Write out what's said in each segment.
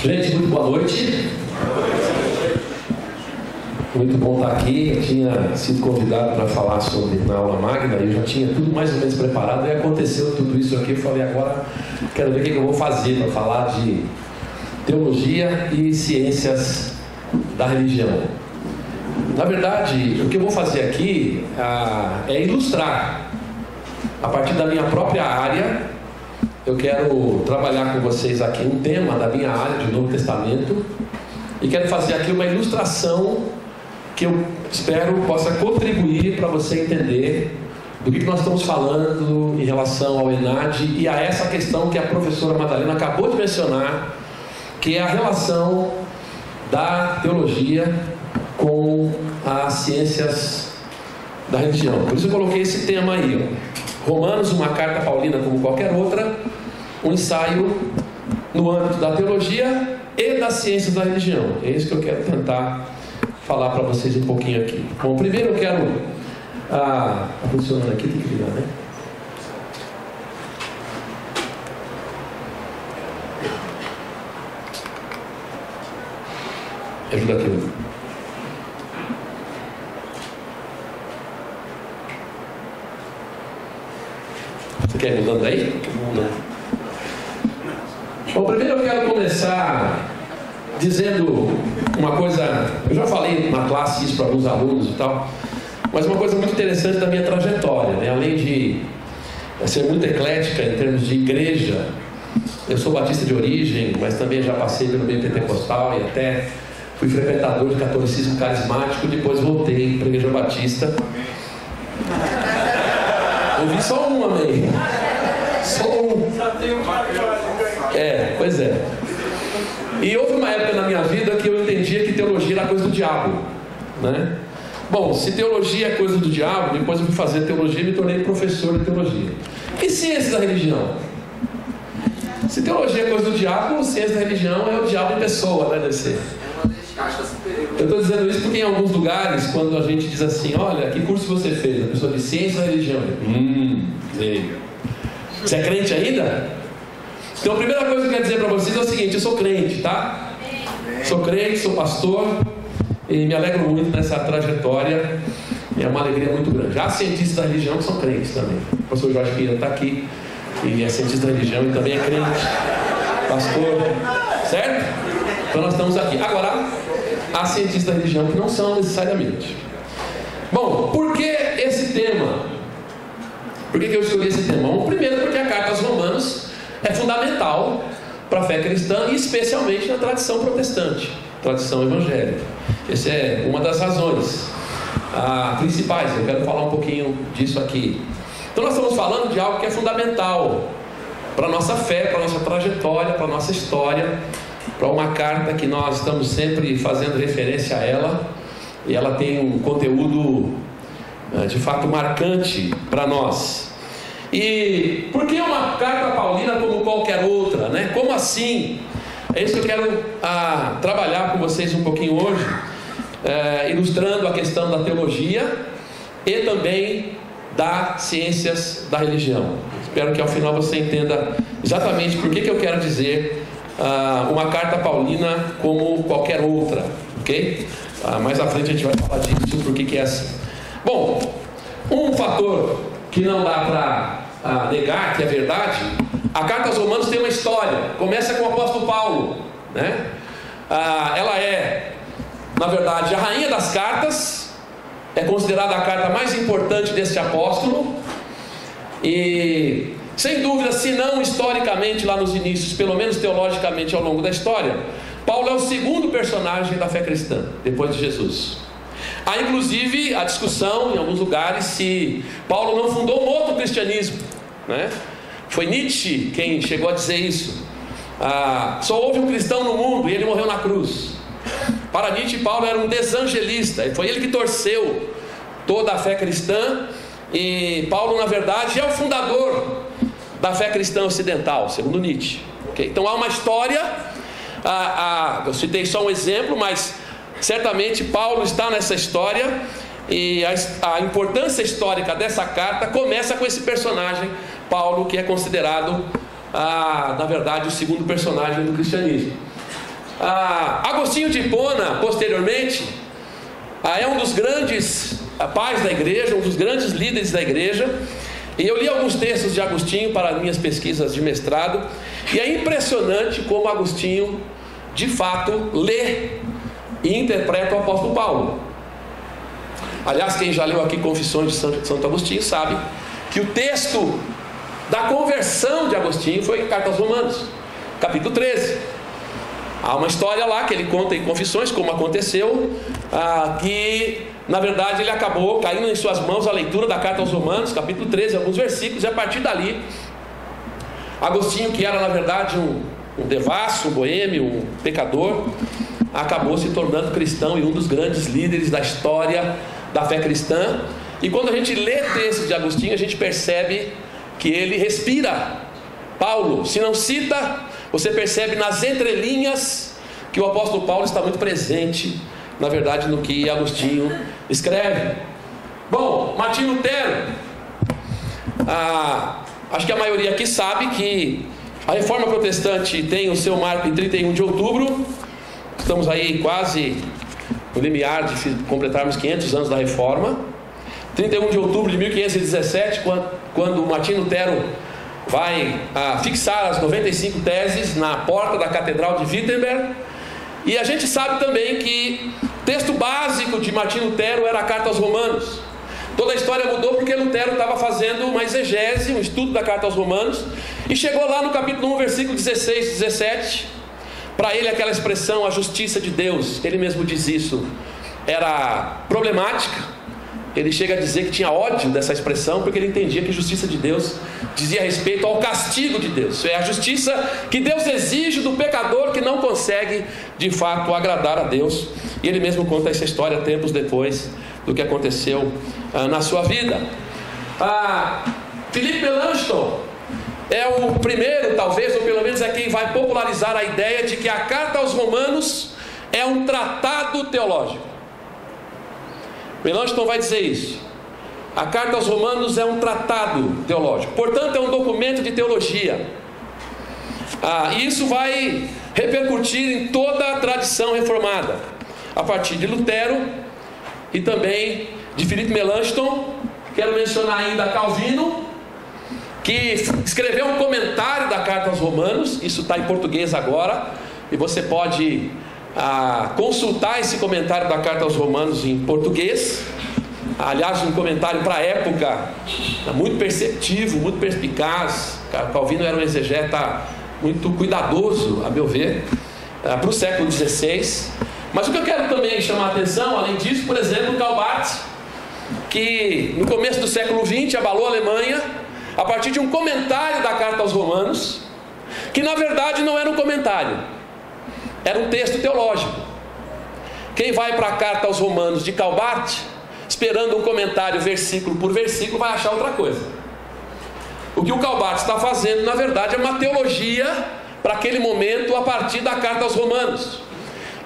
Gente, muito boa noite. Muito bom estar aqui. Eu tinha sido convidado para falar sobre na aula magna e eu já tinha tudo mais ou menos preparado. E aconteceu tudo isso aqui. Eu falei, agora quero ver o que eu vou fazer para falar de teologia e ciências da religião. Na verdade, o que eu vou fazer aqui é ilustrar, a partir da minha própria área. Eu quero trabalhar com vocês aqui um tema da minha área de Novo Testamento e quero fazer aqui uma ilustração que eu espero possa contribuir para você entender do que nós estamos falando em relação ao ENAD e a essa questão que a professora Madalena acabou de mencionar, que é a relação da teologia com as ciências da religião. Por isso eu coloquei esse tema aí, ó. Romanos, uma carta paulina como qualquer outra, um ensaio no âmbito da teologia e das ciências da religião. É isso que eu quero tentar falar para vocês um pouquinho aqui. Bom, primeiro eu quero... Tá funcionando aqui, tem que ligar, né? Me ajuda aqui. Você quer ir mudando aí? Bom, primeiro eu quero começar dizendo uma coisa. Eu já falei na classe isso para alguns alunos e tal, mas uma coisa muito interessante da minha trajetória, né? Além de ser muito eclética em termos de igreja, eu sou batista de origem, mas também já passei pelo meio pentecostal e até fui frequentador de catolicismo carismático. Depois voltei para a igreja batista. Ouvi só um amém. Só um. Pois é. E houve uma época na minha vida que eu entendia que teologia era coisa do diabo, né? Bom, se teologia é coisa do diabo, depois eu fui fazer teologia e me tornei professor de teologia. E ciências da religião? Se teologia é coisa do diabo, ciências da religião é o diabo em pessoa, né? Deve ser. Eu estou dizendo isso porque em alguns lugares, quando a gente diz assim, olha, que curso você fez? A pessoa diz ciência da religião. Sei. Você é crente ainda? Então a primeira coisa que eu quero dizer para vocês é o seguinte: eu sou crente, tá? Sou crente, sou pastor e me alegro muito nessa trajetória. É uma alegria muito grande. Há cientistas da religião que são crentes também. O pastor Jorge Pinheiro está aqui e é cientista da religião e também é crente, pastor, certo? Então nós estamos aqui. Agora, há cientistas da religião que não são necessariamente. Bom, por que esse tema? Por que eu escolhi esse tema? Bom, primeiro porque a carta aos Romanos é fundamental para a fé cristã e especialmente na tradição protestante, tradição evangélica. Essa é uma das razões principais. Eu quero falar um pouquinho disso aqui. Então nós estamos falando de algo que é fundamental para a nossa fé, para a nossa trajetória, para a nossa história, para uma carta que nós estamos sempre fazendo referência a ela, e ela tem um conteúdo de fato marcante para nós. E por que uma carta paulina como qualquer outra, né? Como assim? É isso que eu quero trabalhar com vocês um pouquinho hoje, ilustrando a questão da teologia e também das ciências da religião. Espero que ao final você entenda exatamente por que eu quero dizer uma carta paulina como qualquer outra, ok? Mais à frente a gente vai falar disso, por que é assim. Bom, um fator que não dá para negar que é verdade: a carta aos Romanos tem uma história. Começa com o apóstolo Paulo, né? Ela é, na verdade, a rainha das cartas, é considerada a carta mais importante deste apóstolo, e sem dúvida, se não historicamente lá nos inícios, pelo menos teologicamente ao longo da história, Paulo é o segundo personagem da fé cristã, depois de Jesus. Há inclusive a discussão em alguns lugares se Paulo não fundou um outro cristianismo, né? Foi Nietzsche quem chegou a dizer isso. Só houve um cristão no mundo e ele morreu na cruz. Para Nietzsche, Paulo era um desangelista, e foi ele que torceu toda a fé cristã. E Paulo, na verdade, é o fundador da fé cristã ocidental, segundo Nietzsche, okay? Então há uma história, eu citei só um exemplo, mas certamente Paulo está nessa história, e a importância histórica dessa carta começa com esse personagem, Paulo, que é considerado, na verdade, o segundo personagem do cristianismo. Agostinho de Hipona, posteriormente, é um dos grandes pais da igreja, um dos grandes líderes da igreja. E eu li alguns textos de Agostinho para minhas pesquisas de mestrado, e é impressionante como Agostinho, de fato, lê e interpreta o apóstolo Paulo. Aliás, quem já leu aqui Confissões de Santo Agostinho sabe que o texto da conversão de Agostinho foi em Carta aos Romanos, capítulo 13. Há uma história lá que ele conta em Confissões, como aconteceu, que na verdade ele acabou caindo em suas mãos a leitura da Carta aos Romanos, capítulo 13, alguns versículos, e a partir dali, Agostinho, que era na verdade um devasso, um boêmio, um pecador, acabou se tornando cristão e um dos grandes líderes da história da fé cristã. E quando a gente lê textos de Agostinho, a gente percebe que ele respira Paulo. Se não cita, você percebe nas entrelinhas que o apóstolo Paulo está muito presente, na verdade, no que Agostinho escreve. Bom, Martinho Lutero, acho que a maioria aqui sabe que a Reforma Protestante tem o seu marco em 31 de outubro. Estamos aí quase no limiar de completarmos 500 anos da Reforma. 31 de outubro de 1517, quando Martinho Lutero vai fixar as 95 teses na porta da Catedral de Wittenberg. E a gente sabe também que o texto básico de Martinho Lutero era a Carta aos Romanos. Toda a história mudou porque Lutero estava fazendo uma exegese, um estudo da Carta aos Romanos, e chegou lá no capítulo 1, versículo 16 e 17. Para ele aquela expressão, a justiça de Deus, ele mesmo diz isso, era problemática. Ele chega a dizer que tinha ódio dessa expressão, porque ele entendia que a justiça de Deus dizia respeito ao castigo de Deus. É a justiça que Deus exige do pecador que não consegue de fato agradar a Deus. E ele mesmo conta essa história tempos depois do que aconteceu na sua vida. Philippe Melanchthon é o primeiro, talvez, ou pelo menos é quem vai popularizar a ideia de que a Carta aos Romanos é um tratado teológico. Melanchthon vai dizer isso. A Carta aos Romanos é um tratado teológico, portanto é um documento de teologia. E isso vai repercutir em toda a tradição reformada, a partir de Lutero e também de Philippe Melanchthon. Quero mencionar ainda Calvino, que escreveu um comentário da Carta aos Romanos. Isso está em português agora, e você pode consultar esse comentário da Carta aos Romanos em português. Aliás, um comentário para a época muito perceptivo, muito perspicaz. Calvino era um exegeta muito cuidadoso, a meu ver, para o século XVI. Mas o que eu quero também chamar a atenção, além disso, por exemplo, Karl Barth, que no começo do século XX abalou a Alemanha a partir de um comentário da Carta aos Romanos, que na verdade não era um comentário, era um texto teológico. Quem vai para a Carta aos Romanos de Karl Barth, esperando um comentário versículo por versículo, vai achar outra coisa. O que o Karl Barth está fazendo, na verdade, é uma teologia para aquele momento a partir da Carta aos Romanos,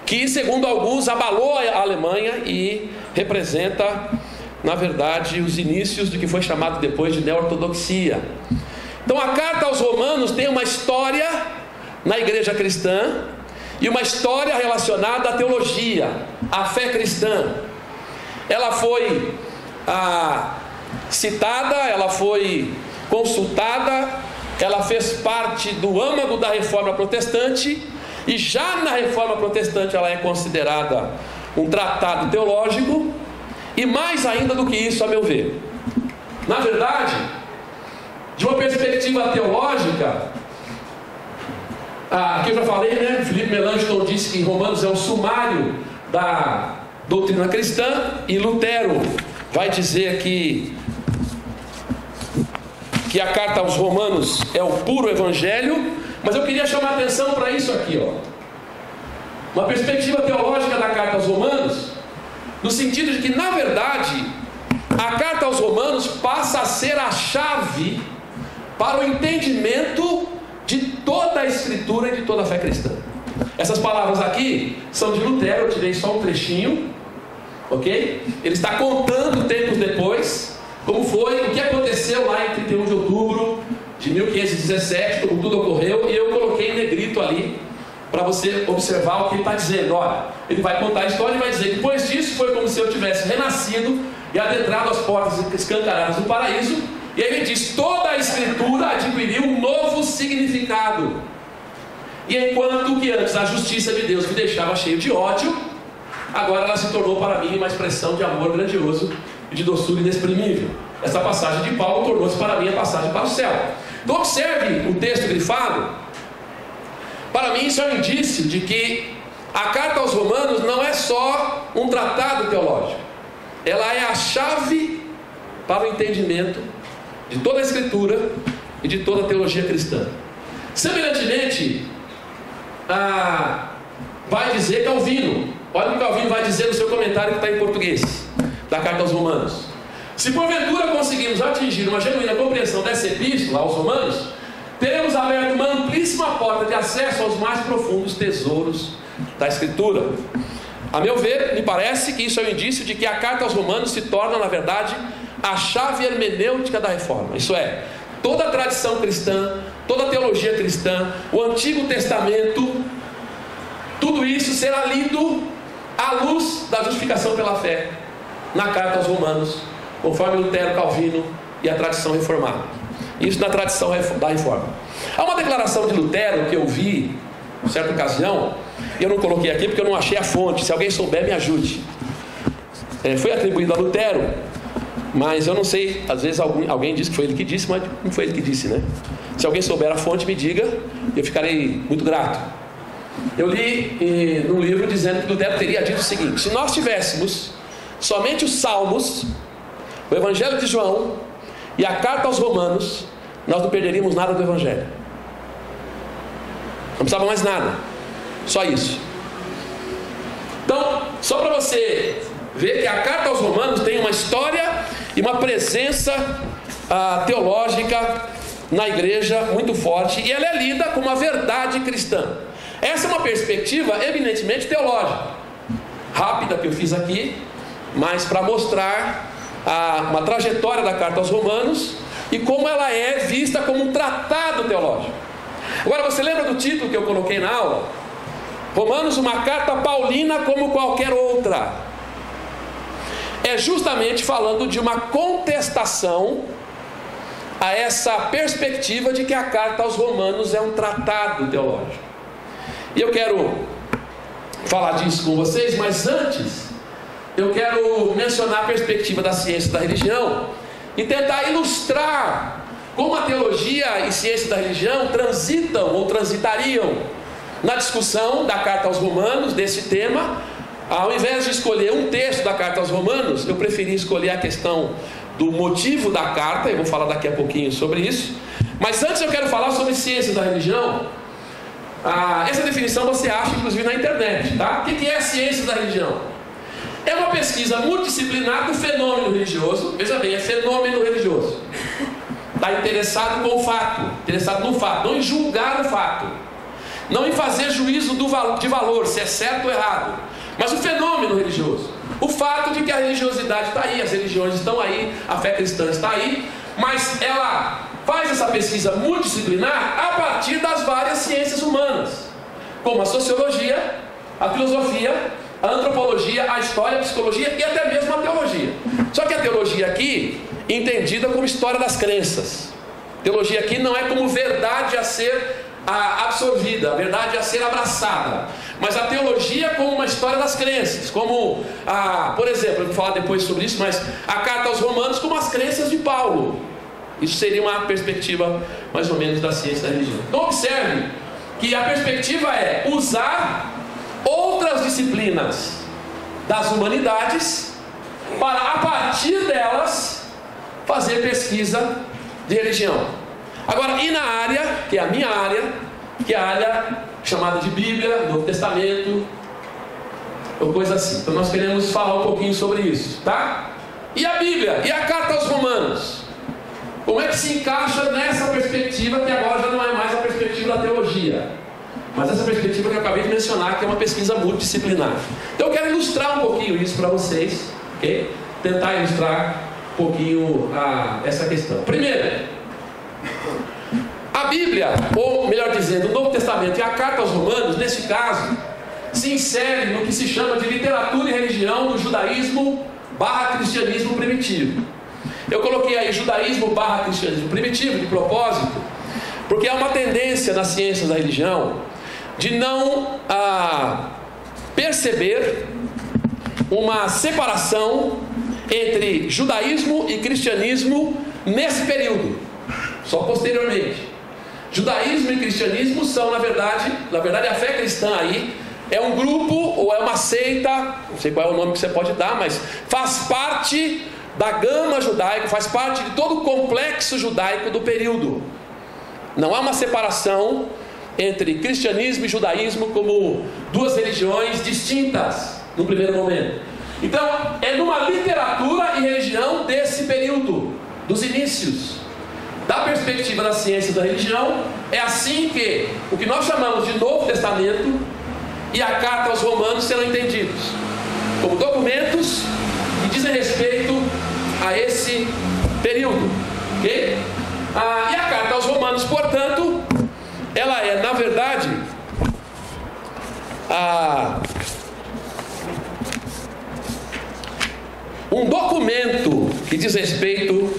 que, segundo alguns, abalou a Alemanha e representa, na verdade, os inícios do que foi chamado depois de neo-ortodoxia. Então a Carta aos Romanos tem uma história na igreja cristã e uma história relacionada à teologia, à fé cristã. Ela foi citada, ela foi consultada, ela fez parte do âmago da Reforma Protestante, e já na Reforma Protestante ela é considerada um tratado teológico. E mais ainda do que isso, a meu ver, na verdade, de uma perspectiva teológica, que eu já falei, né? Philippe Melanchthon disse que Romanos é o sumário da doutrina cristã, e Lutero vai dizer que a Carta aos Romanos é o puro evangelho. Mas eu queria chamar a atenção para isso aqui, uma perspectiva teológica da Carta aos Romanos, no sentido de que, na verdade, a Carta aos Romanos passa a ser a chave para o entendimento de toda a Escritura e de toda a fé cristã. Essas palavras aqui são de Lutero, eu tirei só um trechinho, ok? Ele está contando tempos depois como foi, o que aconteceu lá em 31 de outubro de 1517, como tudo ocorreu, e eu coloquei em negrito ali para você observar o que ele está dizendo. Olha, ele vai contar a história e vai dizer: depois disso foi como se eu tivesse renascido e adentrado as portas escancaradas do paraíso. E aí ele diz: toda a escritura adquiriu um novo significado. E enquanto que antes a justiça de Deus me deixava cheio de ódio, agora ela se tornou para mim uma expressão de amor grandioso e de doçura inexprimível. Essa passagem de Paulo tornou-se para mim a passagem para o céu. Então observe o texto grifado. Para mim isso é um indício de que a carta aos Romanos não é só um tratado teológico. Ela é a chave para o entendimento de toda a Escritura e de toda a teologia cristã. Semelhantemente, vai dizer Calvino. Olha o que Calvino vai dizer no seu comentário que está em português, da carta aos Romanos. Se porventura conseguirmos atingir uma genuína compreensão dessa epístola aos Romanos, teremos aberto uma amplíssima porta de acesso aos mais profundos tesouros da Escritura. A meu ver, me parece que isso é um indício de que a carta aos Romanos se torna, na verdade, a chave hermenêutica da reforma. Isso é, toda a tradição cristã, toda a teologia cristã, o Antigo Testamento, tudo isso será lido à luz da justificação pela fé na carta aos Romanos, conforme Lutero, Calvino e a tradição reformada. Isso na tradição da reforma. Há uma declaração de Lutero que eu vi em certa ocasião, e eu não coloquei aqui porque eu não achei a fonte. Se alguém souber, me ajude. Foi atribuído a Lutero, mas eu não sei, às vezes alguém diz que foi ele que disse, mas não foi ele que disse, né? Se alguém souber a fonte, me diga, eu ficarei muito grato. Eu li num livro dizendo que Lutero teria dito o seguinte: se nós tivéssemos somente os Salmos, o Evangelho de João e a carta aos Romanos, nós não perderíamos nada do Evangelho. Não precisava mais nada, só isso. Então, só para você ver que a carta aos Romanos tem uma história e uma presença teológica na igreja muito forte, e ela é lida como uma verdade cristã. Essa é uma perspectiva eminentemente teológica, rápida que eu fiz aqui, mas para mostrar uma trajetória da carta aos Romanos e como ela é vista como um tratado teológico. Agora, você lembra do título que eu coloquei na aula? Romanos, uma carta paulina como qualquer outra. É justamente falando de uma contestação a essa perspectiva de que a carta aos Romanos é um tratado teológico. E eu quero falar disso com vocês, mas antes eu quero mencionar a perspectiva da ciência da religião e tentar ilustrar como a teologia e ciência da religião transitam ou transitariam na discussão da carta aos Romanos, desse tema. Ao invés de escolher um texto da carta aos Romanos, eu preferi escolher a questão do motivo da carta. Eu vou falar daqui a pouquinho sobre isso. Mas antes eu quero falar sobre ciência da religião. Essa definição você acha inclusive na internet, tá? O que é a ciência da religião? É uma pesquisa multidisciplinar do fenômeno religioso. Veja bem, é fenômeno religioso. Está interessado com o fato, interessado no fato, não em julgar o fato, não em fazer juízo de valor, se é certo ou errado, mas o fenômeno religioso, o fato de que a religiosidade está aí, as religiões estão aí, a fé cristã está aí, mas ela faz essa pesquisa multidisciplinar a partir das várias ciências humanas, como a sociologia, a filosofia, a antropologia, a história, a psicologia e até mesmo a teologia. Só que a teologia aqui, entendida como história das crenças. Teologia aqui não é como verdade a ser absorvida, a verdade a ser abraçada, mas a teologia como uma história das crenças, como, por exemplo, eu vou falar depois sobre isso, mas a carta aos Romanos como as crenças de Paulo. Isso seria uma perspectiva mais ou menos da ciência da religião. Então observe que a perspectiva é usar outras disciplinas das humanidades para, a partir delas, fazer pesquisa de religião. Agora, e na área, que é a minha área, que é a área chamada de Bíblia, Novo Testamento, ou coisa assim. Então nós queremos falar um pouquinho sobre isso, tá? E a Bíblia? E a carta aos Romanos? Como é que se encaixa nessa perspectiva, que agora já não é mais a perspectiva da teologia, mas essa perspectiva que eu acabei de mencionar, que é uma pesquisa multidisciplinar. Então eu quero ilustrar um pouquinho isso para vocês, ok? Tentar ilustrar um pouquinho essa questão. Primeiro, a Bíblia, ou melhor dizendo, o Novo Testamento e a carta aos Romanos, nesse caso, se insere no que se chama de literatura e religião do judaísmo / cristianismo primitivo. Eu coloquei aí judaísmo / cristianismo primitivo de propósito, porque há uma tendência nas ciências da religião de não perceber uma separação entre judaísmo e cristianismo nesse período, só posteriormente. Judaísmo e cristianismo são, na verdade a fé cristã aí é um grupo ou é uma seita, não sei qual é o nome que você pode dar, mas faz parte da gama judaica, faz parte de todo o complexo judaico do período. Não há uma separação entre cristianismo e judaísmo como duas religiões distintas no primeiro momento. Então, é numa literatura e religião desse período, dos inícios. Da perspectiva da ciência da religião, é assim que o que nós chamamos de Novo Testamento e a carta aos Romanos serão entendidos como documentos que dizem respeito a esse período, ok? E a carta aos Romanos, portanto, ela é, na verdade, um documento que diz respeito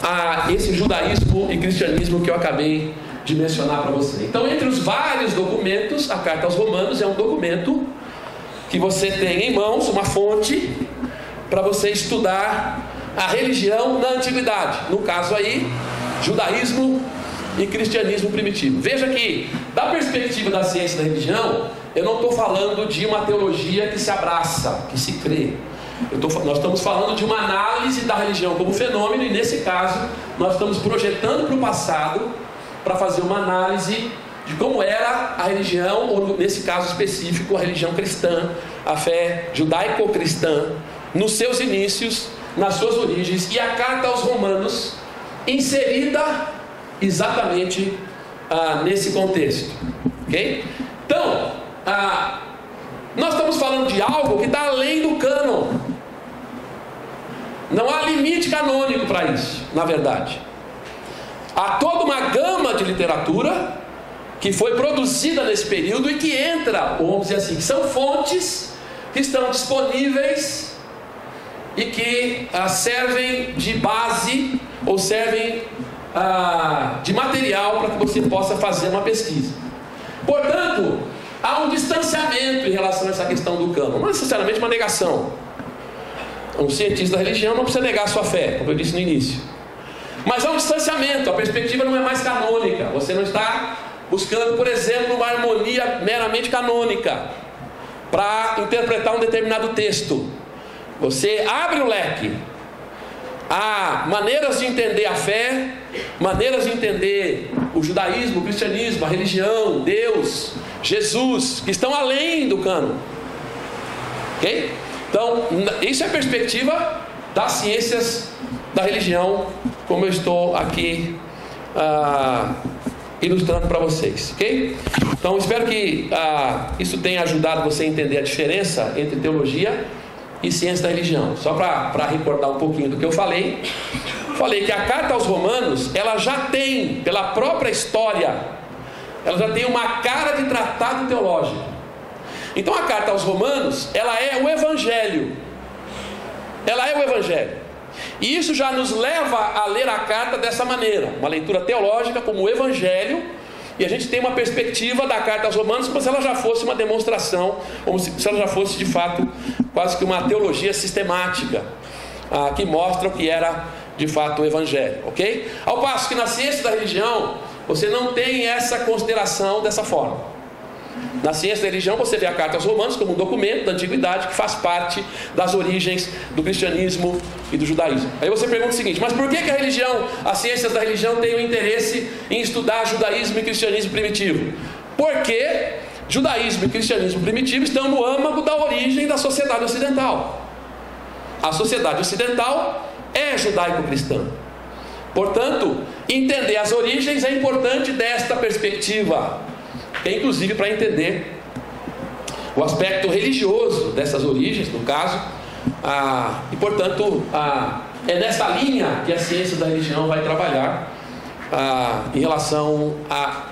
a esse judaísmo e cristianismo que eu acabei de mencionar para você. Então, entre os vários documentos, a carta aos Romanos é um documento que você tem em mãos, uma fonte para você estudar a religião na antiguidade, no caso aí, judaísmo e cristianismo primitivo. Veja que, da perspectiva da ciência da religião, eu não estou falando de uma teologia que se abraça, que se crê. Nós estamos falando de uma análise da religião como fenômeno, e nesse caso nós estamos projetando para o passado para fazer uma análise de como era a religião, ou nesse caso específico a religião cristã, a fé judaico-cristã, nos seus inícios, nas suas origens, e a carta aos Romanos inserida exatamente nesse contexto, ok? Então, nós estamos falando de algo que está além do cânon. Não há limite canônico para isso, na verdade. Há toda uma gama de literatura que foi produzida nesse período e que entra, vamos dizer assim, que são fontes que estão disponíveis e que servem de base ou servem de material para que você possa fazer uma pesquisa. Portanto, há um distanciamento em relação a essa questão do cânon, não necessariamente uma negação. Um cientista da religião não precisa negar a sua fé, como eu disse no início. Mas há um distanciamento, a perspectiva não é mais canônica. Você não está buscando, por exemplo, uma harmonia meramente canônica para interpretar um determinado texto. Você abre o leque. Há maneiras de entender a fé, maneiras de entender o judaísmo, o cristianismo, a religião, Deus, Jesus, que estão além do cânon. Ok? Então, isso é a perspectiva das ciências da religião, como eu estou aqui ilustrando para vocês, ok? Então, espero que isso tenha ajudado você a entender a diferença entre teologia e ciência da religião. Só para recordar um pouquinho do que eu falei que a carta aos Romanos, ela já tem, pela própria história, ela já tem uma cara de tratado teológico. Então a carta aos Romanos, ela é o Evangelho. Ela é o Evangelho. E isso já nos leva a ler a carta dessa maneira, uma leitura teológica como o Evangelho, e a gente tem uma perspectiva da carta aos Romanos como se ela já fosse uma demonstração, como se ela já fosse de fato quase que uma teologia sistemática, que mostra o que era de fato o Evangelho, ok? Ao passo que na ciência da religião você não tem essa consideração dessa forma. Na ciência da religião você vê a carta aos Romanos como um documento da antiguidade que faz parte das origens do cristianismo e do judaísmo. Aí você pergunta o seguinte: mas por que a religião, as ciências da religião têm o interesse em estudar judaísmo e cristianismo primitivo? Porque judaísmo e cristianismo primitivo estão no âmago da origem da sociedade ocidental. A sociedade ocidental é judaico-cristã. Portanto, entender as origens é importante desta perspectiva, inclusive para entender o aspecto religioso dessas origens, no caso, e portanto é nessa linha que a ciência da religião vai trabalhar em relação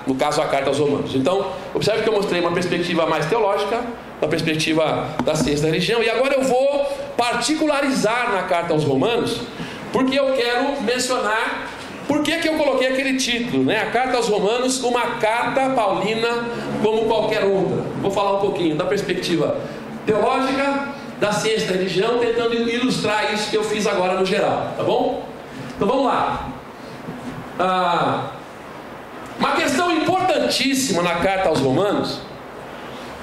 no caso, a carta aos Romanos. Então, observe que eu mostrei uma perspectiva mais teológica, uma perspectiva da ciência da religião, e agora eu vou particularizar na carta aos Romanos, porque eu quero mencionar por que eu coloquei aquele título, né? A carta aos Romanos, uma carta paulina como qualquer outra. Vou falar um pouquinho da perspectiva teológica, da ciência da religião, tentando ilustrar isso que eu fiz agora no geral, tá bom? Então vamos lá. Uma questão importantíssima na carta aos Romanos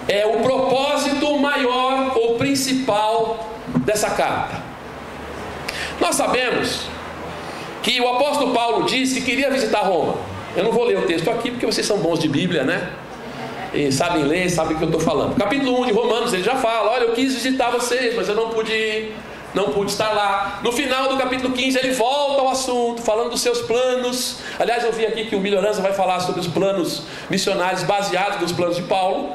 é o propósito maior ou principal dessa carta. Nós sabemos que o apóstolo Paulo disse que queria visitar Roma. Eu não vou ler o texto aqui porque vocês são bons de Bíblia, né? E sabem ler, sabem o que eu estou falando. Capítulo 1 de Romanos, ele já fala: olha, eu quis visitar vocês, mas eu não pude ir, não pude estar lá. No final do capítulo 15 ele volta ao assunto, falando dos seus planos. Aliás, eu vi aqui que o Melhorança vai falar sobre os planos missionários baseados nos planos de Paulo.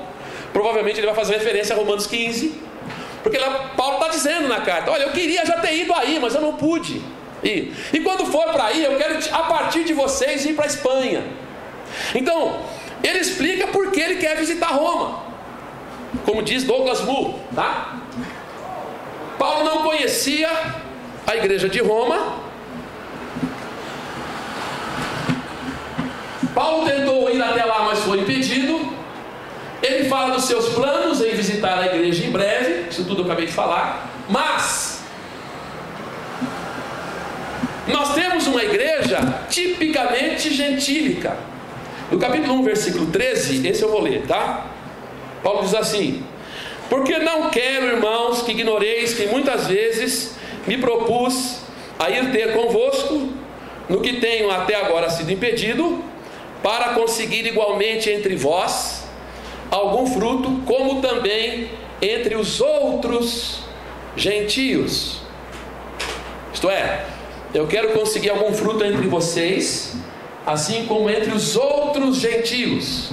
Provavelmente ele vai fazer referência a Romanos 15, porque Paulo está dizendo na carta: olha, eu queria já ter ido aí, mas eu não pude ir. E quando for para ir, eu quero a partir de vocês ir para a Espanha. Então ele explica por que ele quer visitar Roma, como diz Douglas Moo, tá? Paulo não conhecia a igreja de Roma. Paulo tentou ir até lá, mas foi impedido. Ele fala dos seus planos em visitar a igreja em breve, isso tudo eu acabei de falar. Mas nós temos uma igreja tipicamente gentílica. No capítulo 1, versículo 13, esse eu vou ler, tá? Paulo diz assim: porque não quero, irmãos, que ignoreis que muitas vezes me propus a ir ter convosco, no que tenho até agora sido impedido, para conseguir igualmente entre vós algum fruto, como também entre os outros gentios. Isto é, eu quero conseguir algum fruto entre vocês, assim como entre os outros gentios.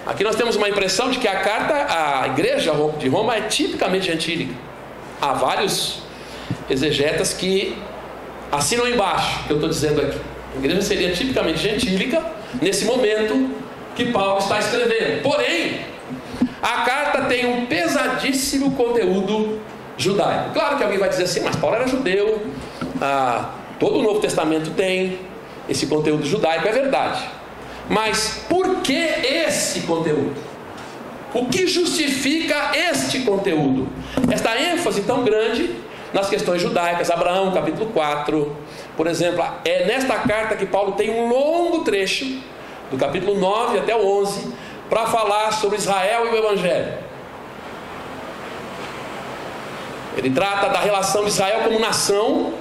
Aqui nós temos uma impressão de que a igreja de Roma é tipicamente gentílica. Há vários exegetas que assinam embaixo, que eu estou dizendo aqui. A igreja seria tipicamente gentílica nesse momento que Paulo está escrevendo. Porém, a carta tem um pesadíssimo conteúdo judaico. Claro que alguém vai dizer assim: mas Paulo era judeu, todo o Novo Testamento tem esse conteúdo judaico. É verdade. Mas por que esse conteúdo? O que justifica este conteúdo? Esta ênfase tão grande nas questões judaicas. Abraão, capítulo 4, por exemplo, é nesta carta que Paulo tem um longo trecho, do capítulo 9 até o 11, para falar sobre Israel e o Evangelho. Ele trata da relação de Israel como nação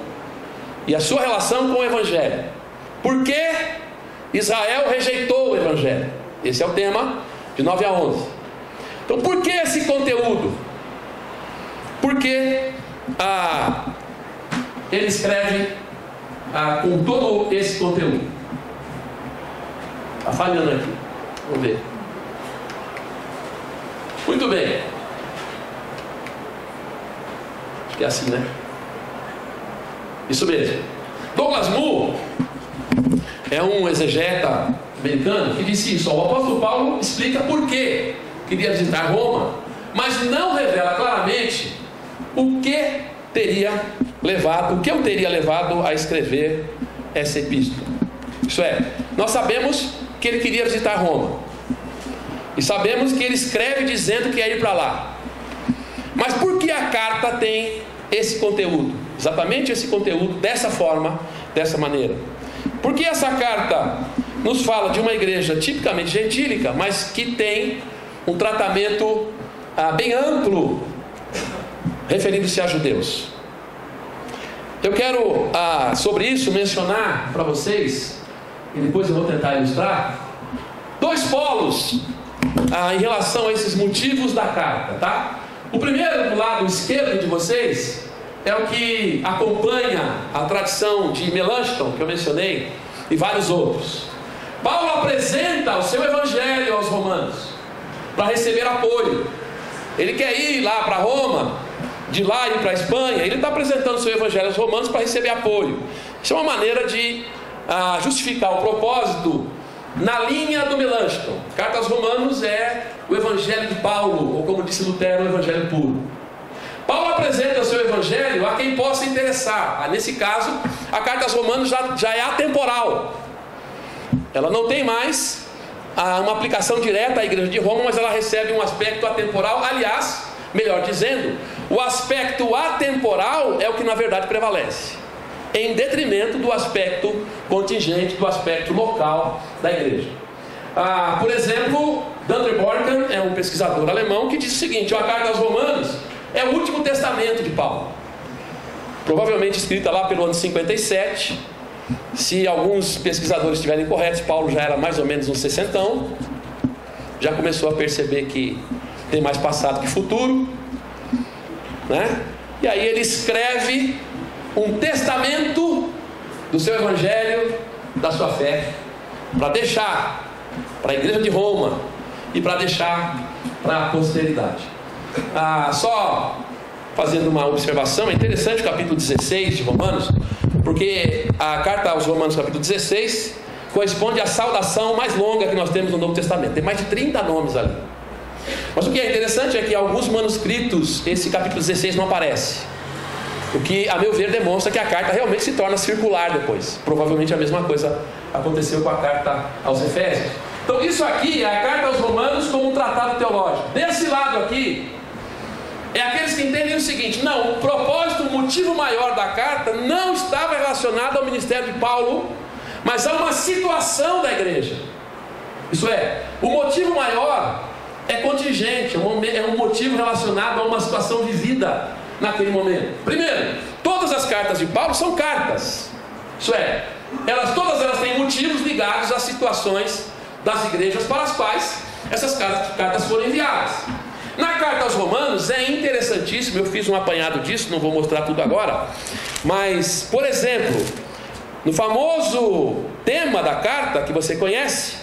e a sua relação com o Evangelho. Por que Israel rejeitou o Evangelho? Esse é o tema de 9 a 11. Então, por que esse conteúdo? Porque ele escreve com todo esse conteúdo. Está falhando aqui. Vamos ver. Muito bem. Acho que é assim, né? Isso mesmo. Douglas Moo é um exegeta americano que disse isso: o apóstolo Paulo explica por que queria visitar Roma, mas não revela claramente o que o teria levado a escrever essa epístola. Isso é, nós sabemos que ele queria visitar Roma, e sabemos que ele escreve dizendo que ia ir para lá. Mas por que a carta tem esse conteúdo? Exatamente esse conteúdo, dessa forma, dessa maneira. Porque essa carta nos fala de uma igreja tipicamente gentílica, mas que tem um tratamento bem amplo, referindo-se a judeus. Eu quero, sobre isso, mencionar para vocês, e depois eu vou tentar ilustrar, dois polos em relação a esses motivos da carta, tá? O primeiro, do lado esquerdo de vocês, é o que acompanha a tradição de Melanchthon, que eu mencionei, e vários outros. Paulo apresenta o seu evangelho aos romanos para receber apoio. Ele quer ir lá para Roma, de lá ir para a Espanha, ele está apresentando o seu evangelho aos romanos para receber apoio. Isso é uma maneira de justificar o propósito na linha do Melanchthon. Carta aos Romanos é o evangelho de Paulo, ou como disse Lutero, o evangelho puro. Paulo apresenta o seu evangelho a quem possa interessar. Nesse caso, a carta aos Romanos já é atemporal. Ela não tem mais uma aplicação direta à igreja de Roma, mas ela recebe um aspecto atemporal. Aliás, melhor dizendo, o aspecto atemporal é o que na verdade prevalece, em detrimento do aspecto contingente, do aspecto local da igreja. Por exemplo, Dieter Borken é um pesquisador alemão que diz o seguinte: a carta aos Romanos é o último testamento de Paulo, provavelmente escrita lá pelo ano 57. Se alguns pesquisadores estiverem corretos, Paulo já era mais ou menos um 60ão, já começou a perceber que tem mais passado que futuro, né? E aí ele escreve um testamento do seu evangelho, da sua fé, para deixar para a igreja de Roma e para deixar para a posteridade. Só fazendo uma observação, é interessante o capítulo 16 de Romanos, porque a carta aos Romanos, capítulo 16, corresponde à saudação mais longa que nós temos no Novo Testamento. Tem mais de 30 nomes ali. Mas o que é interessante é que em alguns manuscritos esse capítulo 16 não aparece, o que, a meu ver, demonstra que a carta realmente se torna circular depois. Provavelmente a mesma coisa aconteceu com a carta aos Efésios. Então isso aqui é a carta aos Romanos como um tratado teológico. Desse lado aqui é aqueles que entendem o seguinte: não, o propósito, o motivo maior da carta não estava relacionado ao ministério de Paulo, mas a uma situação da igreja. Isso é, o motivo maior é contingente, é um motivo relacionado a uma situação vivida naquele momento. Primeiro, todas as cartas de Paulo são cartas. Isso é, todas elas têm motivos ligados às situações das igrejas para as quais essas cartas foram enviadas. Na carta aos Romanos é interessantíssimo, eu fiz um apanhado disso, não vou mostrar tudo agora, mas, por exemplo, no famoso tema da carta que você conhece,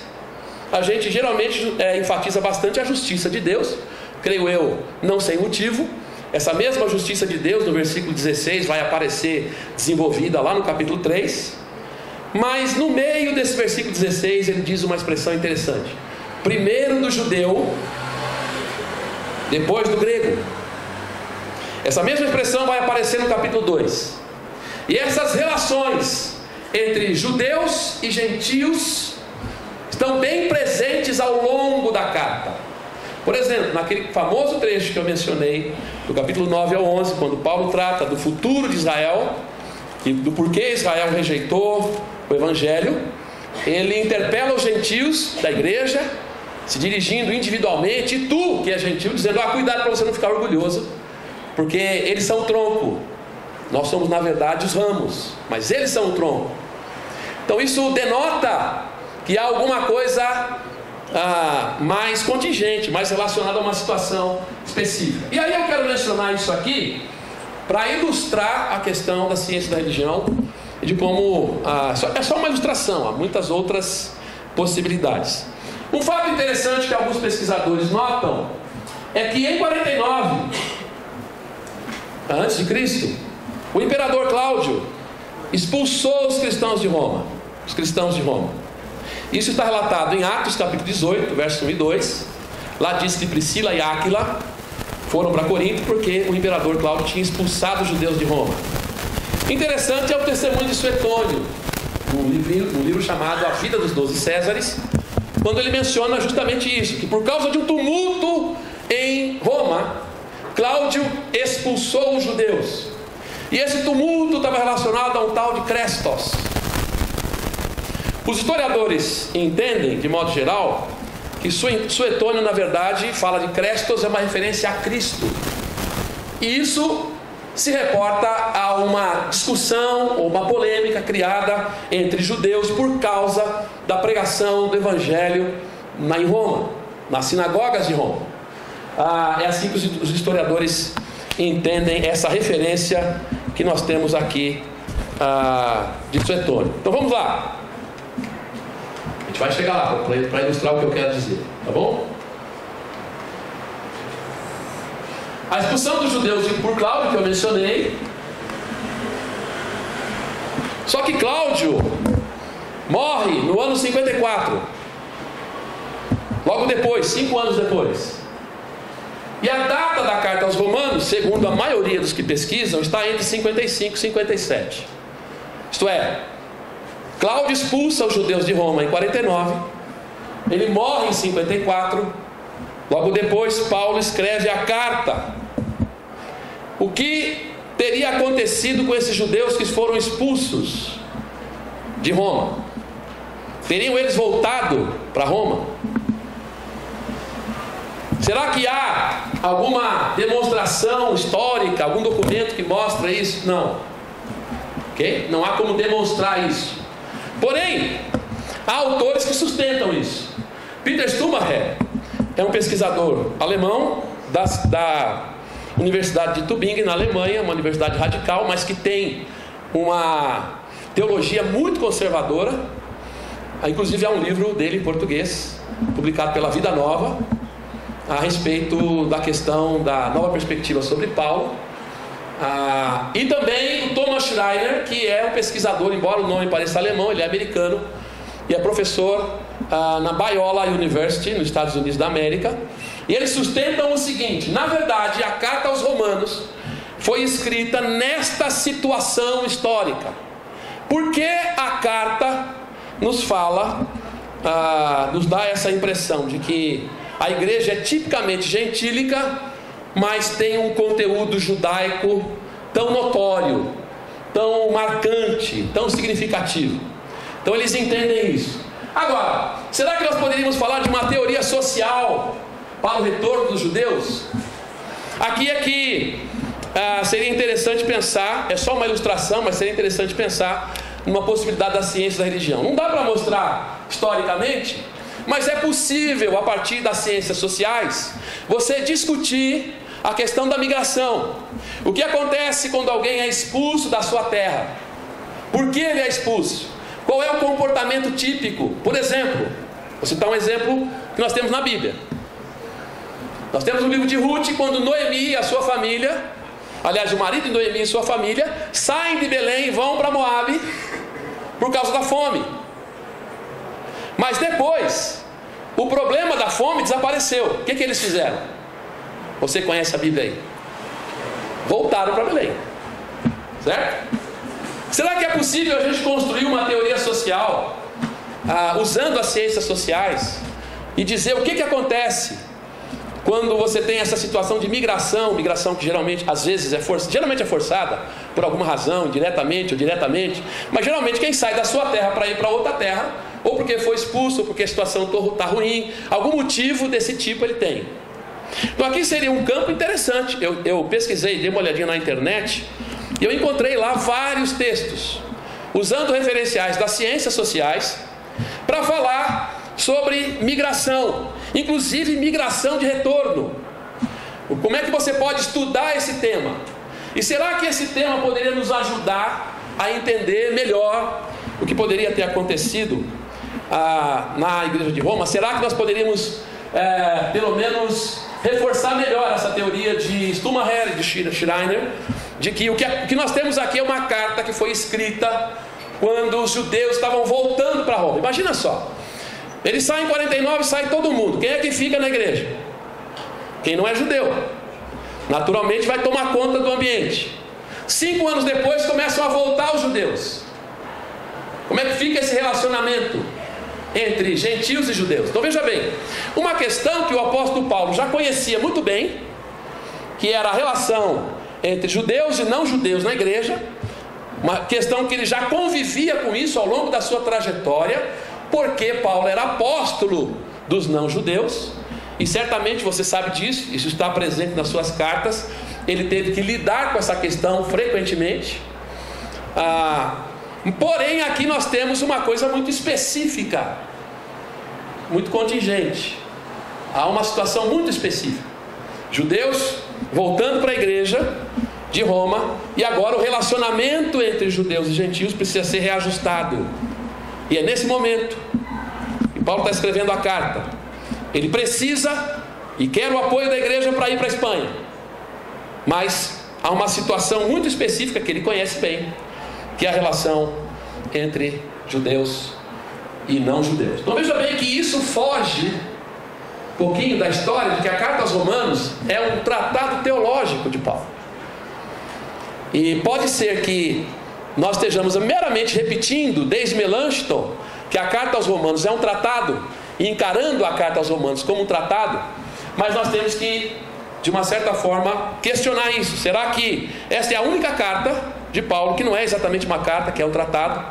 a gente geralmente enfatiza bastante a justiça de Deus, creio eu, não sem motivo. Essa mesma justiça de Deus, no versículo 16, vai aparecer desenvolvida lá no capítulo 3. Mas no meio desse versículo 16, ele diz uma expressão interessante: primeiro do judeu, depois do grego. Essa mesma expressão vai aparecer no capítulo 2. E essas relações entre judeus e gentios estão bem presentes ao longo da carta. Por exemplo, naquele famoso trecho que eu mencionei, do capítulo 9 ao 11, quando Paulo trata do futuro de Israel e do porquê Israel rejeitou o evangelho, ele interpela os gentios da igreja, se dirigindo individualmente, e tu que é gentil, dizendo: cuidado para você não ficar orgulhoso, porque eles são o tronco, nós somos na verdade os ramos, mas eles são o tronco. Então isso denota que há alguma coisa mais contingente, mais relacionada a uma situação específica. E aí eu quero mencionar isso aqui para ilustrar a questão da ciência da religião e de como é só uma ilustração, há muitas outras possibilidades. Um fato interessante que alguns pesquisadores notam é que em 49 antes de Cristo, o imperador Cláudio expulsou os cristãos de Roma. Isso está relatado em Atos capítulo 18, versos 1 e 2. Lá diz que Priscila e Áquila foram para Corinto porque o imperador Cláudio tinha expulsado os judeus de Roma. Interessante é o testemunho de Suetônio, um livro chamado A Vida dos 12 Césares, quando ele menciona justamente isso, que por causa de um tumulto em Roma, Cláudio expulsou os judeus. E esse tumulto estava relacionado a um tal de Crestos. Os historiadores entendem, de modo geral, que Suetônio, na verdade, fala de Crestos, é uma referência a Cristo. E isso se reporta a uma discussão ou uma polêmica criada entre judeus por causa da pregação do Evangelho em Roma, nas sinagogas de Roma. É assim que os historiadores entendem essa referência que nós temos aqui de Suetônio. Então vamos lá. A gente vai chegar lá para ilustrar o que eu quero dizer, tá bom? A expulsão dos judeus por Cláudio, que eu mencionei. Só que Cláudio morre no ano 54. Logo depois, 5 anos depois. E a data da carta aos Romanos, segundo a maioria dos que pesquisam, está entre 55 e 57. Isto é, Cláudio expulsa os judeus de Roma em 49. Ele morre em 54. Logo depois, Paulo escreve a carta. O que teria acontecido com esses judeus que foram expulsos de Roma? Teriam eles voltado para Roma? Será que há alguma demonstração histórica, algum documento que mostra isso? Não. Ok? Não há como demonstrar isso. Porém, há autores que sustentam isso. Peter Schumacher é um pesquisador alemão da Universidade de Tübingen, na Alemanha, uma universidade radical, mas que tem uma teologia muito conservadora. Inclusive há um livro dele em português, publicado pela Vida Nova, a respeito da questão da nova perspectiva sobre Paulo. E também o Thomas Schreiner, que é um pesquisador, embora o nome pareça alemão, ele é americano, e é professor na Biola University, nos Estados Unidos da América. E eles sustentam o seguinte: na verdade, a carta aos Romanos foi escrita nesta situação histórica. Porque a carta nos fala, nos dá essa impressão de que a igreja é tipicamente gentílica, mas tem um conteúdo judaico tão notório, tão marcante, tão significativo. Então eles entendem isso. Agora, será que nós poderíamos falar de uma teoria social para o retorno dos judeus? Aqui é que seria interessante pensar, é só uma ilustração, mas seria interessante pensar numa possibilidade da ciência da religião. Não dá para mostrar historicamente, mas é possível, a partir das ciências sociais, você discutir a questão da migração. O que acontece quando alguém é expulso da sua terra? Por que ele é expulso? Qual é o comportamento típico? Por exemplo, vou citar um exemplo que nós temos na Bíblia. Nós temos o livro de Ruth, quando Noemi e a sua família, aliás, o marido de Noemi e sua família, saem de Belém e vão para Moabe por causa da fome. Mas depois, o problema da fome desapareceu. O que eles fizeram? Você conhece a Bíblia aí? Voltaram para Belém. Certo? Será que é possível a gente construir uma teoria social usando as ciências sociais e dizer o que acontece quando você tem essa situação de migração que geralmente, às vezes geralmente é forçada por alguma razão, diretamente ou diretamente, mas geralmente quem sai da sua terra para ir para outra terra, ou porque foi expulso, ou porque a situação está ruim, algum motivo desse tipo ele tem. Então aqui seria um campo interessante. Eu pesquisei, dei uma olhadinha na internet, e eu encontrei lá vários textos, usando referenciais das ciências sociais, para falar sobre migração, inclusive migração de retorno. Como é que você pode estudar esse tema? E será que esse tema poderia nos ajudar a entender melhor o que poderia ter acontecido na igreja de Roma? Será que nós poderíamos, pelo menos, reforçar melhor essa teoria de Schumacher e de Schreiner, de que o que nós temos aqui é uma carta que foi escrita quando os judeus estavam voltando para Roma? Imagina só, eles saem em 49, sai todo mundo. Quem é que fica na igreja? Quem não é judeu. Naturalmente vai tomar conta do ambiente. 5 anos depois começam a voltar os judeus. Como é que fica esse relacionamento entre gentios e judeus? Então veja bem, uma questão que o apóstolo Paulo já conhecia muito bem, que era a relação entre judeus e não judeus na igreja, uma questão que ele já convivia com isso ao longo da sua trajetória, porque Paulo era apóstolo dos não judeus, e certamente você sabe disso, isso está presente nas suas cartas. Ele teve que lidar com essa questão frequentemente. Porém aqui nós temos uma coisa muito específica, muito contingente. Há uma situação muito específica: judeus voltando para a igreja de Roma, e agora o relacionamento entre judeus e gentios precisa ser reajustado. E é nesse momento que Paulo está escrevendo a carta. Ele precisa e quer o apoio da igreja para ir para a Espanha. Mas há uma situação muito específica que ele conhece bem, que é a relação entre judeus e não judeus. Então veja bem que isso foge um pouquinho da história de que a carta aos Romanos é um tratado teológico de Paulo. E pode ser que nós estejamos meramente repetindo desde Melanchthon que a carta aos Romanos é um tratado, e encarando a carta aos Romanos como um tratado, mas nós temos que, de uma certa forma, questionar isso. Será que esta é a única carta de Paulo que não é exatamente uma carta, que é um tratado?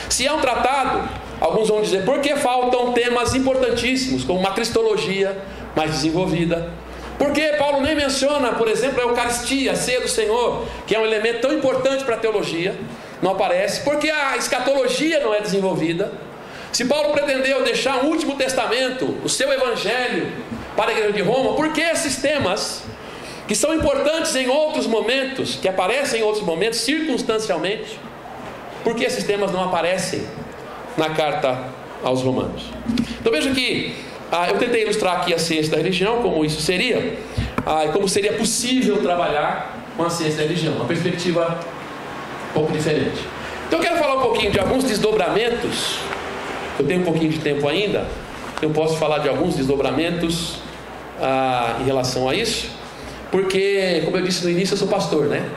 Se é um tratado, alguns vão dizer, por que faltam temas importantíssimos, como uma cristologia mais desenvolvida? Por que Paulo nem menciona, por exemplo, a Eucaristia, a ceia do Senhor, que é um elemento tão importante para a teologia? Não aparece. Por que a escatologia não é desenvolvida? Se Paulo pretendeu deixar um último testamento, o seu evangelho, para a igreja de Roma, por que esses temas, que são importantes em outros momentos, que aparecem em outros momentos, circunstancialmente, por que esses temas não aparecem na carta aos Romanos? Então veja que eu tentei ilustrar aqui a ciência da religião, como isso seria, e como seria possível trabalhar com a ciência da religião, uma perspectiva um pouco diferente. Então eu quero falar um pouquinho de alguns desdobramentos. Eu tenho um pouquinho de tempo ainda, eu posso falar de alguns desdobramentos em relação a isso, porque, como eu disse no início, eu sou pastor, né?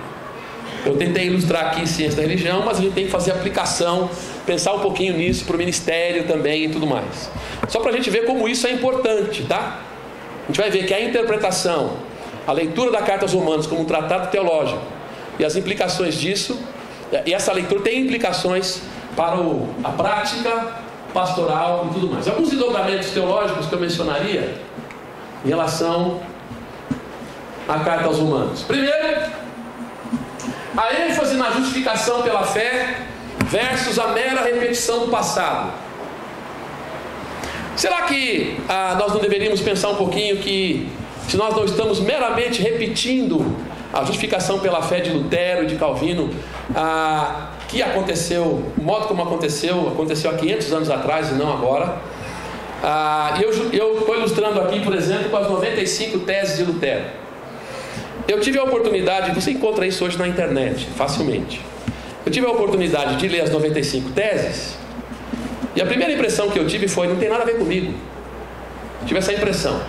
Eu tentei ilustrar aqui ciência da religião, mas a gente tem que fazer aplicação, pensar um pouquinho nisso para o ministério também e tudo mais. Só para a gente ver como isso é importante, tá? A gente vai ver que a interpretação, a leitura da carta aos Romanos como um tratado teológico e as implicações disso, e essa leitura tem implicações para a prática pastoral e tudo mais. Alguns desdobramentos teológicos que eu mencionaria em relação à carta aos Romanos. Primeiro, a ênfase na justificação pela fé versus a mera repetição do passado. Será que nós não deveríamos pensar um pouquinho que, se nós não estamos meramente repetindo a justificação pela fé de Lutero e de Calvino, que aconteceu, o modo como aconteceu há 500 anos atrás e não agora. Eu estou ilustrando aqui, por exemplo, com as 95 teses de Lutero. Eu tive a oportunidade, você encontra isso hoje na internet, facilmente. Eu tive a oportunidade de ler as 95 teses, e a primeira impressão que eu tive foi, não tem nada a ver comigo. Tive essa impressão.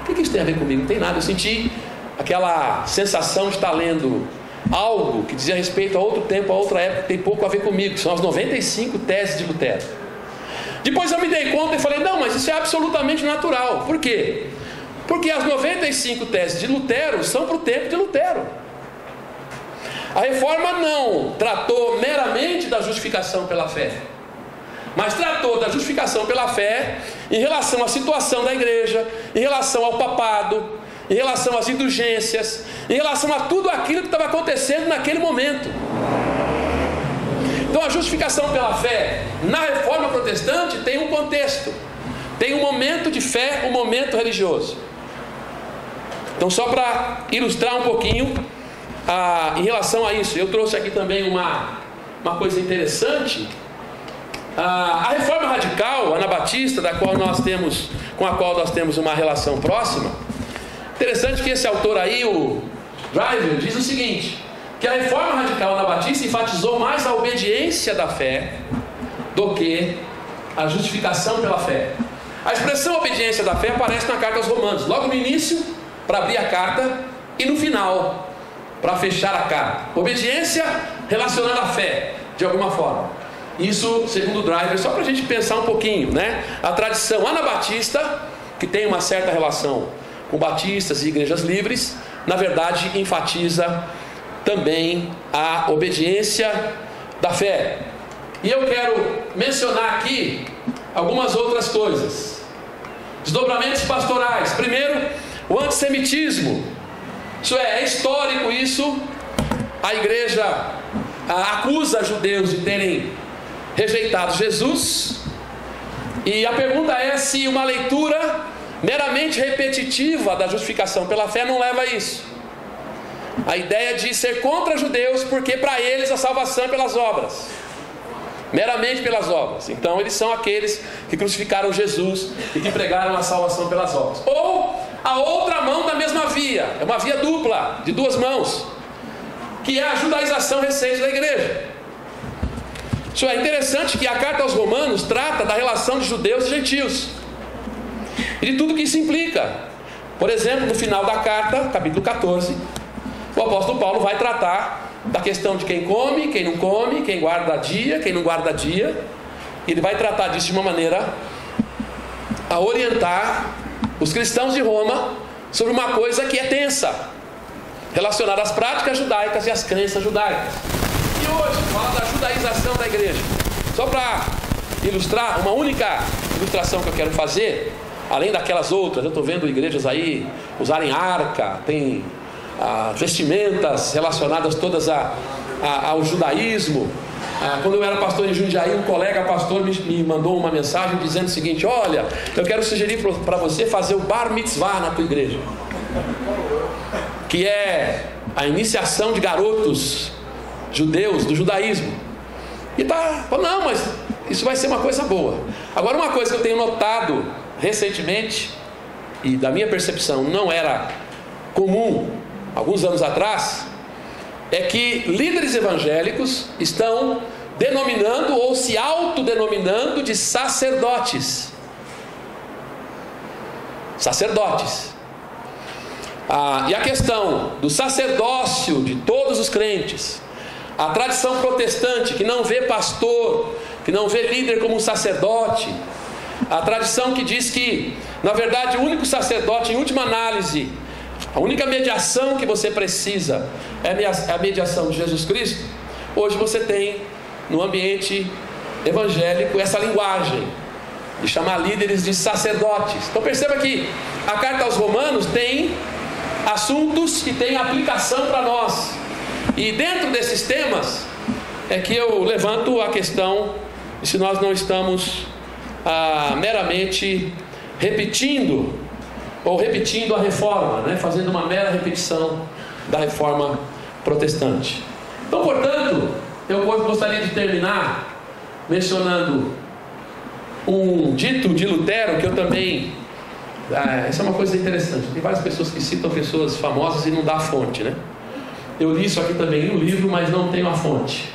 O que isso tem a ver comigo? Não tem nada. Eu senti aquela sensação de estar lendo algo que dizia respeito a outro tempo, a outra época, que tem pouco a ver comigo. São as 95 teses de Lutero. Depois eu me dei conta e falei, não, mas isso é absolutamente natural. Por quê? Porque as 95 teses de Lutero são para o tempo de Lutero. A Reforma não tratou meramente da justificação pela fé, mas tratou da justificação pela fé em relação à situação da igreja, em relação ao papado, em relação às indulgências, em relação a tudo aquilo que estava acontecendo naquele momento. Então a justificação pela fé na Reforma Protestante tem um contexto, tem um momento de fé, um momento religioso. Então, só para ilustrar um pouquinho em relação a isso, eu trouxe aqui também uma coisa interessante. A Reforma Radical Anabatista, com a qual nós temos uma relação próxima. Interessante que esse autor aí, o Driver, diz o seguinte, que a Reforma Radical Anabatista enfatizou mais a obediência da fé do que a justificação pela fé. A expressão obediência da fé aparece na carta aos Romanos, logo no início, para abrir a carta, e no final, para fechar a carta. Obediência relacionada à fé, de alguma forma. Isso, segundo o Driver, só para a gente pensar um pouquinho, né? A tradição anabatista, que tem uma certa relação com batistas e igrejas livres, na verdade enfatiza também a obediência da fé. E eu quero mencionar aqui algumas outras coisas. Desdobramentos pastorais. Primeiro, o antissemitismo. Isso é histórico isso. A igreja acusa judeus de terem rejeitado Jesus. E a pergunta é se uma leitura meramente repetitiva da justificação pela fé não leva a isso. A ideia de ser contra judeus, porque para eles a salvação é pelas obras, meramente pelas obras. Então eles são aqueles que crucificaram Jesus e que pregaram a salvação pelas obras. Ou a outra mão da mesma via. É uma via dupla, de duas mãos, que é a judaização recente da igreja. Isso é interessante que a carta aos Romanos trata da relação de judeus e gentios e de tudo que isso implica. Por exemplo, no final da carta, capítulo 14, o apóstolo Paulo vai tratar da questão de quem come, quem não come, quem guarda dia, quem não guarda dia. Ele vai tratar disso de uma maneira a orientar os cristãos de Roma sobre uma coisa que é tensa, relacionada às práticas judaicas e às crenças judaicas. E hoje fala da judaização da igreja. Só para ilustrar, uma única ilustração que eu quero fazer, além daquelas outras, eu estou vendo igrejas aí usarem arca, tem vestimentas relacionadas todas ao judaísmo. Quando eu era pastor em Jundiaí, um colega pastor me mandou uma mensagem dizendo o seguinte: olha, eu quero sugerir para você fazer o bar mitzvah na tua igreja, que é a iniciação de garotos judeus do judaísmo. E falou, não, mas isso vai ser uma coisa boa. Agora, uma coisa que eu tenho notado recentemente, e da minha percepção não era comum alguns anos atrás, é que líderes evangélicos estão denominando ou se autodenominando de sacerdotes. Sacerdotes. E a questão do sacerdócio de todos os crentes, a tradição protestante que não vê pastor, que não vê líder como um sacerdote, a tradição que diz que, na verdade, o único sacerdote, em última análise, a única mediação que você precisa é a mediação de Jesus Cristo. Hoje você tem no ambiente evangélico essa linguagem de chamar líderes de sacerdotes. Então perceba que a carta aos Romanos tem assuntos que têm aplicação para nós. E dentro desses temas é que eu levanto a questão de se nós não estamos meramente repetindo a reforma, né? Fazendo uma mera repetição da reforma protestante. Então, portanto, eu gostaria de terminar mencionando um dito de Lutero que eu também... essa é uma coisa interessante. Tem várias pessoas que citam pessoas famosas e não dá a fonte, né? Eu li isso aqui também no livro, mas não tenho a fonte.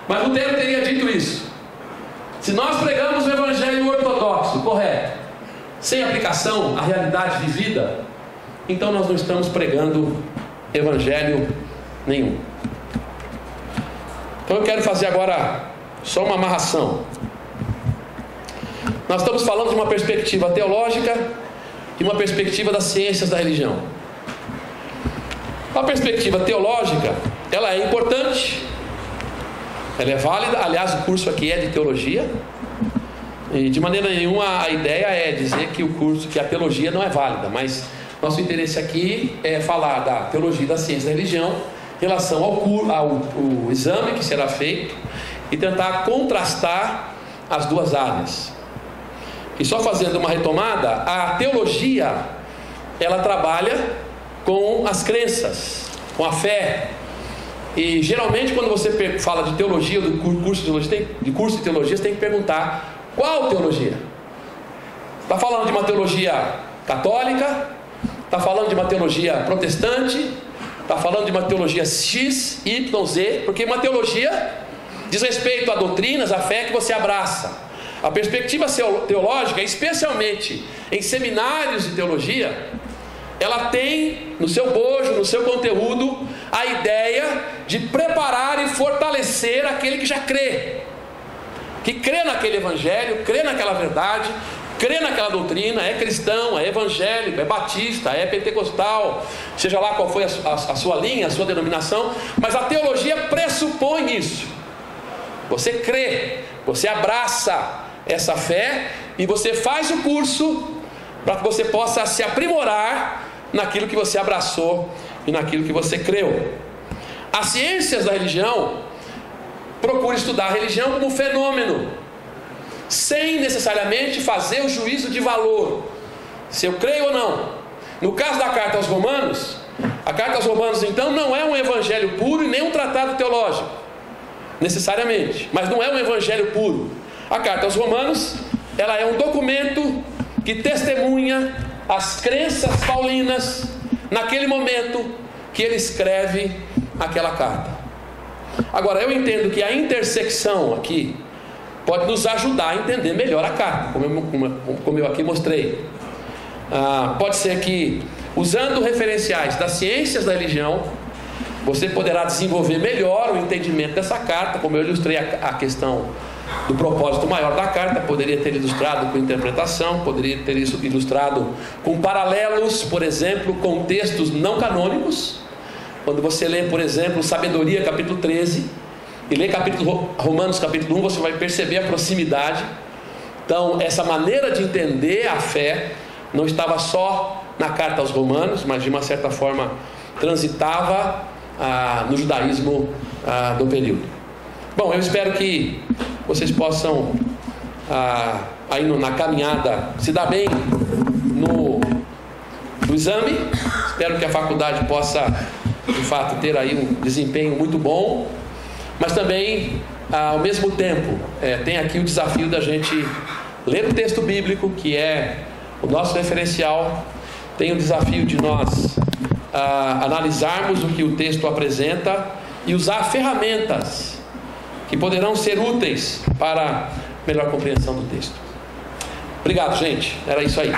Mas Lutero teria dito isso: se nós pregamos o evangelho ortodoxo, correto, sem aplicação à realidade vivida, então nós não estamos pregando evangelho nenhum. Então eu quero fazer agora só uma amarração. Nós estamos falando de uma perspectiva teológica e uma perspectiva das ciências da religião. A perspectiva teológica, ela é importante, ela é válida. Aliás, o curso aqui é de teologia, e de maneira nenhuma a ideia é dizer que a teologia não é válida, mas nosso interesse aqui é falar da teologia e da ciência da religião em relação ao exame que será feito e tentar contrastar as duas áreas. E só fazendo uma retomada, a teologia, ela trabalha com as crenças, com a fé. E geralmente quando você fala de teologia, do curso de teologia, você tem que perguntar: qual teologia? Está falando de uma teologia católica? Está falando de uma teologia protestante? Está falando de uma teologia X, Y, Z? Porque uma teologia diz respeito a doutrinas, a fé que você abraça. A perspectiva teológica, especialmente em seminários de teologia, ela tem no seu bojo, no seu conteúdo, a ideia de preparar e fortalecer aquele que já crê, que crê naquele evangelho, crê naquela verdade, crê naquela doutrina, é cristão, é evangélico, é batista, é pentecostal, seja lá qual foi a sua linha, a sua denominação, mas a teologia pressupõe isso. Você crê, você abraça essa fé e você faz o curso para que você possa se aprimorar naquilo que você abraçou e naquilo que você creu. As ciências da religião procuram estudar a religião como fenômeno, sem necessariamente fazer o juízo de valor, se eu creio ou não. No caso da carta aos Romanos, a carta aos Romanos então não é um evangelho puro e nem um tratado teológico, necessariamente, mas não é um evangelho puro. A carta aos Romanos, ela é um documento que testemunha as crenças paulinas naquele momento que ele escreve aquela carta. Agora, eu entendo que a intersecção aqui pode nos ajudar a entender melhor a carta, como eu aqui mostrei. Pode ser que, usando referenciais das ciências da religião, você poderá desenvolver melhor o entendimento dessa carta, como eu ilustrei a questão do propósito maior da carta. Poderia ter ilustrado com interpretação, poderia ter ilustrado com paralelos, por exemplo, com textos não canônicos. Quando você lê, por exemplo, Sabedoria, capítulo 13, e lê Romanos, capítulo 1, você vai perceber a proximidade. Então, essa maneira de entender a fé não estava só na carta aos Romanos, mas de uma certa forma transitava no judaísmo do período. Bom, eu espero que vocês possam, aí na caminhada, se dar bem no exame. Espero que a faculdade possa, de fato, ter aí um desempenho muito bom. Mas também, ao mesmo tempo, tem aqui o desafio da gente ler o texto bíblico, que é o nosso referencial. Tem o desafio de nós analisarmos o que o texto apresenta e usar ferramentas que poderão ser úteis para melhor compreensão do texto. Obrigado, gente. Era isso aí.